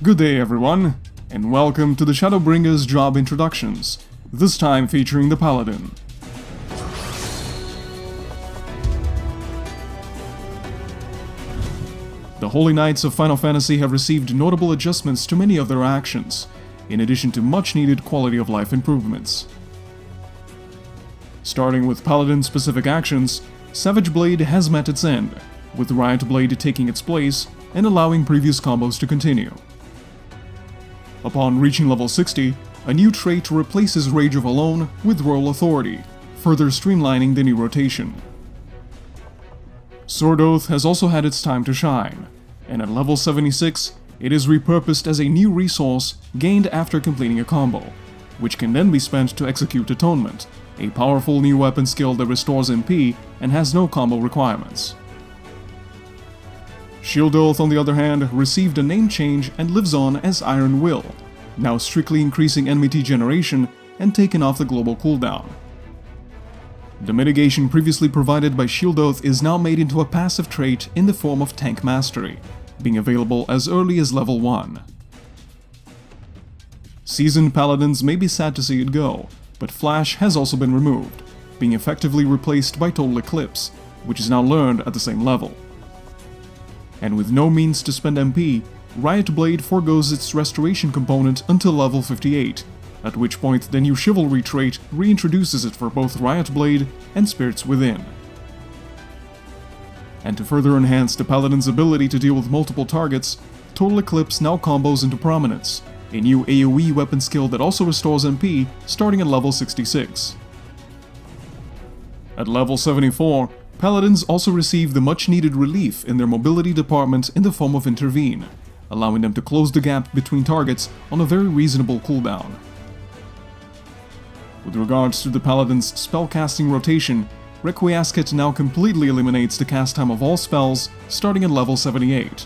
Good day everyone, and welcome to the Shadowbringers job introductions, this time featuring the Paladin. The Holy Knights of Final Fantasy have received notable adjustments to many of their actions, in addition to much-needed quality of life improvements. Starting with Paladin-specific actions, Savage Blade has met its end, with Riot Blade taking its place and allowing previous combos to continue. Upon reaching level 60, a new trait replaces Rage of Alone with Royal Authority, further streamlining the new rotation. Sword Oath has also had its time to shine, and at level 76, it is repurposed as a new resource gained after completing a combo, which can then be spent to execute Atonement, a powerful new weapon skill that restores MP and has no combo requirements. Shield Oath, on the other hand, received a name change and lives on as Iron Will, now strictly increasing enmity generation and taken off the global cooldown. The mitigation previously provided by Shield Oath is now made into a passive trait in the form of Tank Mastery, being available as early as level 1. Seasoned Paladins may be sad to see it go, but Flash has also been removed, being effectively replaced by Total Eclipse, which is now learned at the same level. And with no means to spend MP, Riot Blade forgoes its restoration component until level 58, at which point the new Chivalry trait reintroduces it for both Riot Blade and Spirits Within. And to further enhance the Paladin's ability to deal with multiple targets, Total Eclipse now combos into prominence, a new AoE weapon skill that also restores MP starting at level 66. At level 74, Paladins also receive the much-needed relief in their mobility department in the form of Intervene, allowing them to close the gap between targets on a very reasonable cooldown. With regards to the Paladin's spellcasting rotation, Requiescat now completely eliminates the cast time of all spells, starting at level 78.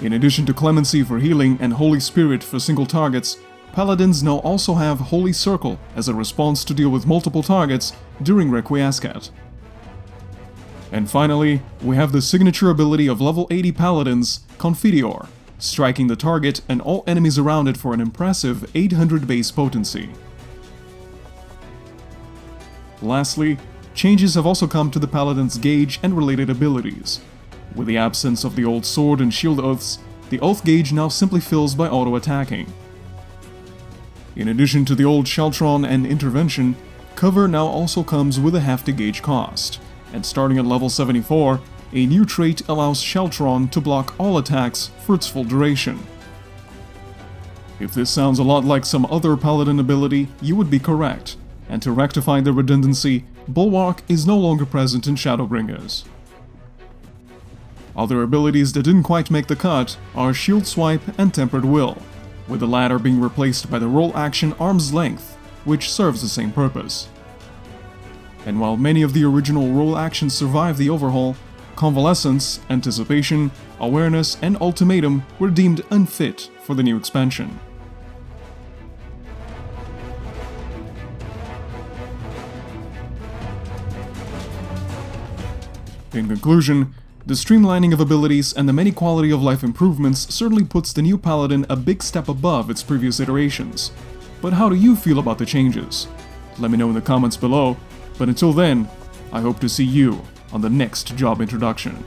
In addition to Clemency for healing and Holy Spirit for single targets, Paladins now also have Holy Circle as a response to deal with multiple targets during Requiescat. And finally, we have the signature ability of level 80 Paladins, Confiteor, striking the target and all enemies around it for an impressive 800 base potency. Lastly, changes have also come to the Paladins Gauge and related abilities. With the absence of the old Sword and Shield Oaths, the Oath Gauge now simply fills by auto-attacking. In addition to the old Sheltron and Intervention, Cover now also comes with a hefty gauge cost, and starting at level 74, a new trait allows Sheltron to block all attacks for its full duration. If this sounds a lot like some other Paladin ability, you would be correct, and to rectify the redundancy, Bulwark is no longer present in Shadowbringers. Other abilities that didn't quite make the cut are Shield Swipe and Tempered Will, with the latter being replaced by the roll action Arm's Length, which serves the same purpose. And while many of the original roll actions survived the overhaul, Convalescence, Anticipation, Awareness, and Ultimatum were deemed unfit for the new expansion. In conclusion, the streamlining of abilities and the many quality of life improvements certainly puts the new Paladin a big step above its previous iterations. But how do you feel about the changes? Let me know in the comments below, but until then, I hope to see you on the next job introduction.